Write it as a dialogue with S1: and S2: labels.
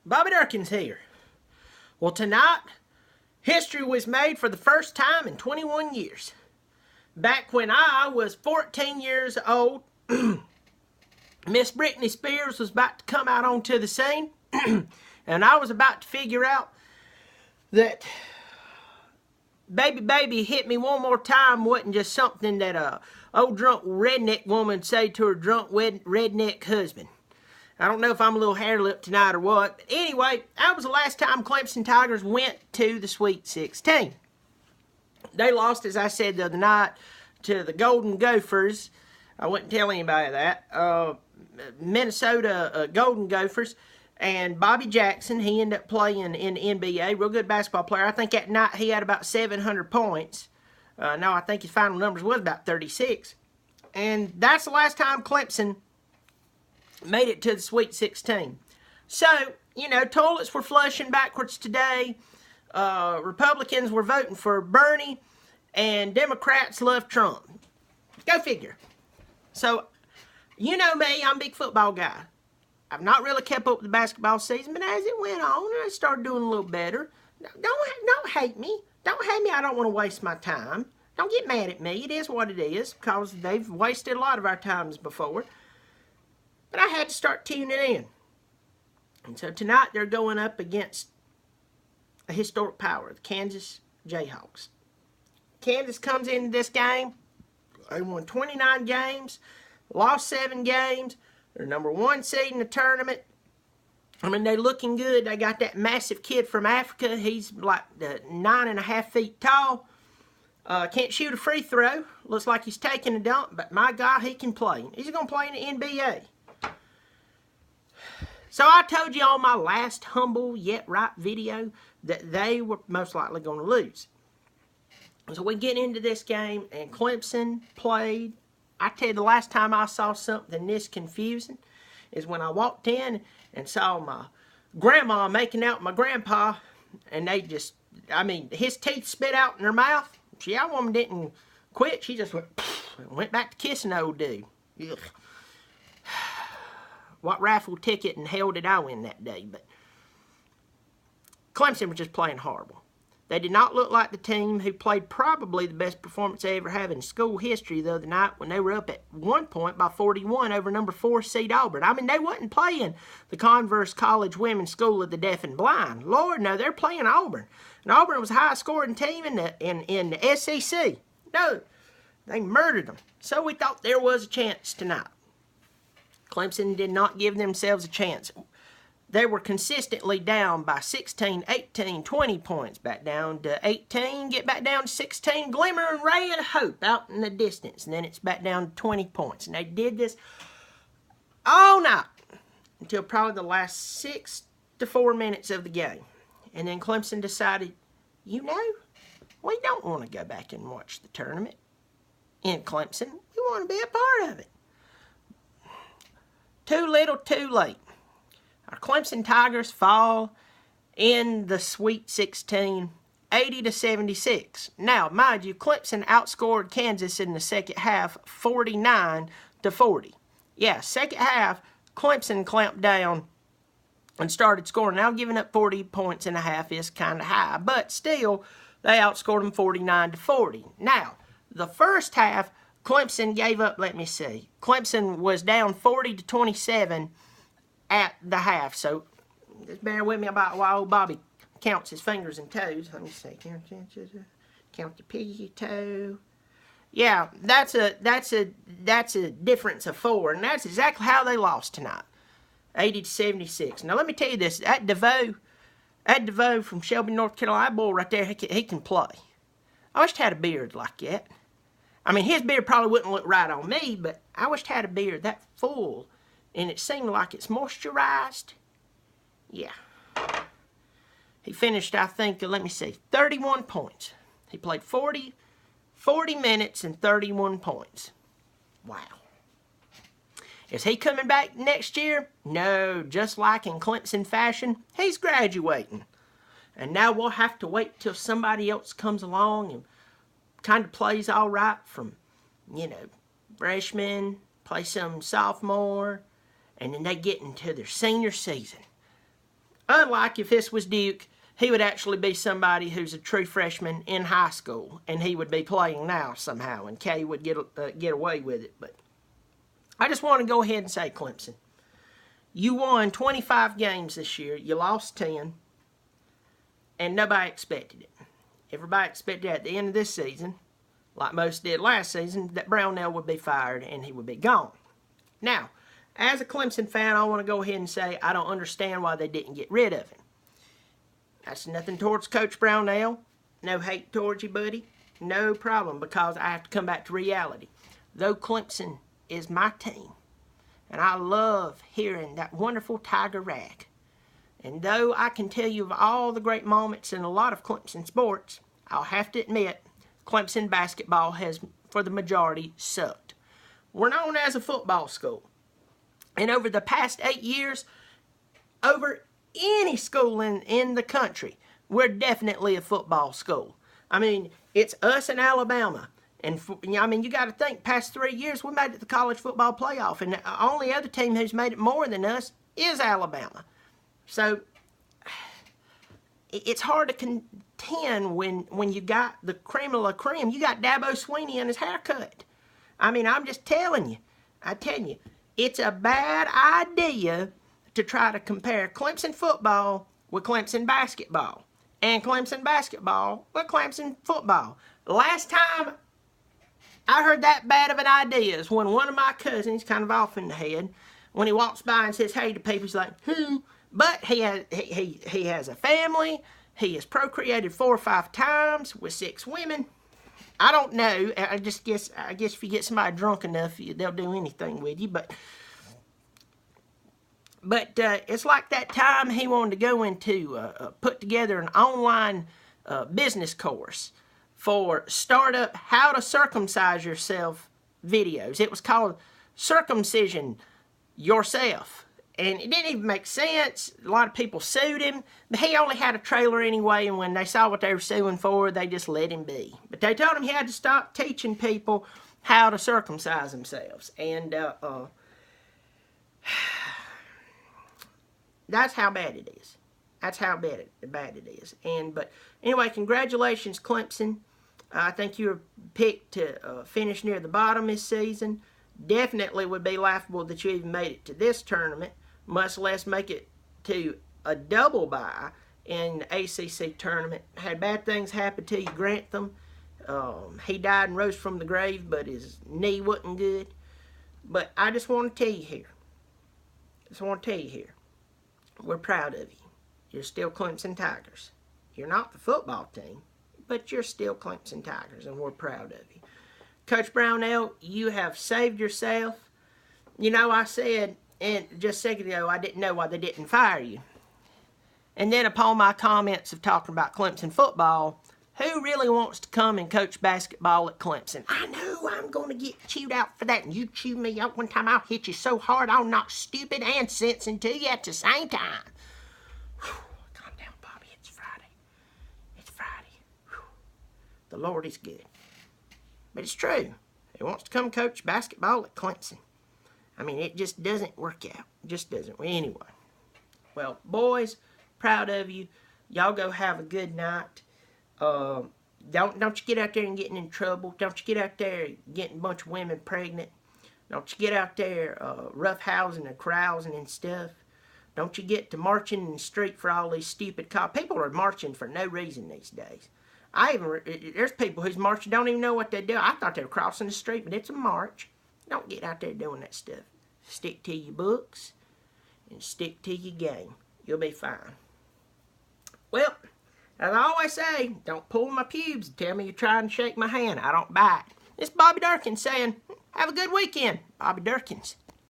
S1: Bobby Dirkens here. Well, tonight, history was made for the first time in 21 years. Back when I was 14 years old, Miss Britney Spears was about to come out onto the scene, and I was about to figure out that Baby Baby Hit Me One More Time wasn't just something that a old drunk redneck woman would say to her drunk redneck husband. I don't know if I'm a little hair lip tonight or what. But anyway, that was the last time Clemson Tigers went to the Sweet 16. They lost, as I said the other night, to the Golden Gophers. I wouldn't tell anybody that. Minnesota Golden Gophers. And Bobby Jackson, he ended up playing in the NBA. Real good basketball player. I think that night he had about 700 points. No, I think his final numbers was about 36. And that's the last time Clemson made it to the Sweet 16. So, you know, toilets were flushing backwards today. Republicans were voting for Bernie. And Democrats love Trump. Go figure. So, you know me, I'm a big football guy. I've not really kept up with the basketball season, but as it went on, I started doing a little better. Don't hate me. Don't hate me. I don't want to waste my time. Don't get mad at me. It is what it is, because they've wasted a lot of our times before. But I had to start tuning in. And so tonight they're going up against a historic power, the Kansas Jayhawks. Kansas comes into this game. They won 29 games, lost 7 games. They're number 1 seed in the tournament. I mean, they're looking good. They got that massive kid from Africa. He's like 9.5 feet tall. Can't shoot a free throw. Looks like he's taking a dump, but my God, he can play. He's going to play in the NBA. So I told you on my last humble yet right video that they were most likely going to lose. So we get into this game, and Clemson played. I tell you, the last time I saw something this confusing is when I walked in and saw my grandma making out with my grandpa, and they just, I mean, his teeth spit out in her mouth. That woman didn't quit. She just went back to kissing the old dude. Ugh. What raffle ticket in hell did I win that day? But Clemson was just playing horrible. They did not look like the team who played probably the best performance they ever had in school history the other night when they were up at one point by 41 over number 4 seed Auburn. I mean, they wasn't playing the Converse College Women's School of the Deaf and Blind. Lord, no, they're playing Auburn. And Auburn was the highest scoring team in the SEC. No, they murdered them. So we thought there was a chance tonight. Clemson did not give themselves a chance. They were consistently down by 16, 18, 20 points. Back down to 18, get back down to 16. Glimmer and ray of hope out in the distance. And then it's back down to 20 points. And they did this all night until probably the last 6 to 4 minutes of the game. And then Clemson decided, you know, we don't want to go back and watch the tournament in Clemson. We want to be a part of it. Too little, too late. Our Clemson Tigers fall in the Sweet 16, 80-76. Now, mind you, Clemson outscored Kansas in the second half, 49-40. Yeah, second half, Clemson clamped down and started scoring. Now, giving up 40 points in a half is kind of high, but still, they outscored them 49-40. Now, the first half, Clemson gave up, let me see. Clemson was down 40-27 at the half. So just bear with me about while old Bobby counts his fingers and toes. Let me see. Count the piggy toe. Yeah, that's a difference of 4, and that's exactly how they lost tonight. 80-76. Now let me tell you this. That DeVoe from Shelby, North Carolina, that boy right there, he can play. I wished I had a beard like that. I mean, his beard probably wouldn't look right on me, but I wished I had a beard that full, and it seemed like it's moisturized. Yeah. He finished, I think, let me see, 31 points. He played 40 minutes and 31 points. Wow. Is he coming back next year? No, just like in Clemson fashion, he's graduating. And now we'll have to wait till somebody else comes along and kind of plays all right from, you know, freshman, play some sophomore, and then they get into their senior season. Unlike if this was Duke, he would actually be somebody who's a true freshman in high school, and he would be playing now somehow, and Kay would get away with it. But I just want to go ahead and say, Clemson, you won 25 games this year. You lost 10, and nobody expected it. Everybody expected at the end of this season, like most did last season, that Brownell would be fired and he would be gone. Now, as a Clemson fan, I want to go ahead and say I don't understand why they didn't get rid of him. That's nothing towards Coach Brownell. No hate towards you, buddy. No problem, because I have to come back to reality. Though Clemson is my team, and I love hearing that wonderful Tiger rag, and though I can tell you of all the great moments in a lot of Clemson sports, I'll have to admit Clemson basketball has, for the majority, sucked. We're known as a football school. And over the past 8 years, over any school in the country, we're definitely a football school. I mean, it's us and Alabama. And, you got to think, past 3 years, we made it to the college football playoff. And the only other team who's made it more than us is Alabama. So, it's hard to contend when you got the cream of la creme. You got Dabo Swinney and his haircut. I mean, I'm just telling you. I tell you. It's a bad idea to try to compare Clemson football with Clemson basketball and Clemson basketball with Clemson football. Last time I heard that bad of an idea is when one of my cousins, kind of off in the head, when he walks by and says hey to people, he's like, But he has a family. He has procreated 4 or 5 times with 6 women. I don't know. I guess if you get somebody drunk enough, they'll do anything with you. But it's like that time he wanted to go into put together an online business course for startup how to circumcise yourself videos. It was called Circumcision Yourself. And it didn't even make sense. A lot of people sued him. But he only had a trailer anyway, and when they saw what they were suing for, they just let him be. But they told him he had to stop teaching people how to circumcise themselves. And that's how bad it is. That's how bad it is. But anyway, congratulations, Clemson. I think you were picked to finish near the bottom this season. Definitely would be laughable that you even made it to this tournament, much less make it to a double bye in the ACC tournament. Had bad things happen to you, Grantham. He died and rose from the grave, but his knee wasn't good. But I just want to tell you here, we're proud of you. You're still Clemson Tigers. You're not the football team, but you're still Clemson Tigers, and we're proud of you. Coach Brownell, you have saved yourself. You know, I said just a second ago I didn't know why they didn't fire you. And then upon my comments of talking about Clemson football, who really wants to come and coach basketball at Clemson? I know I'm going to get chewed out for that, and you chew me out one time, I'll hit you so hard I'll knock stupid and sense into you at the same time. Whew, calm down, Bobby. It's Friday. It's Friday. Whew. The Lord is good. But it's true. He wants to come coach basketball at Clemson. I mean, it just doesn't work out. It just doesn't. Anyway. Well, boys, proud of you. Y'all go have a good night. Don't you get out there and getting in trouble. Don't you get out there getting a bunch of women pregnant. Don't you get out there roughhousing and carousing and stuff. Don't you get to marching in the street for all these stupid cops. People are marching for no reason these days. There's people who's marching don't even know what they do. I thought they were crossing the street, but it's a march. Don't get out there doing that stuff. Stick to your books and stick to your game. You'll be fine. Well, as I always say, don't pull my pubes and tell me you're trying to shake my hand. I don't bite. It's Bobby Dirkens saying, have a good weekend. Bobby Dirkens.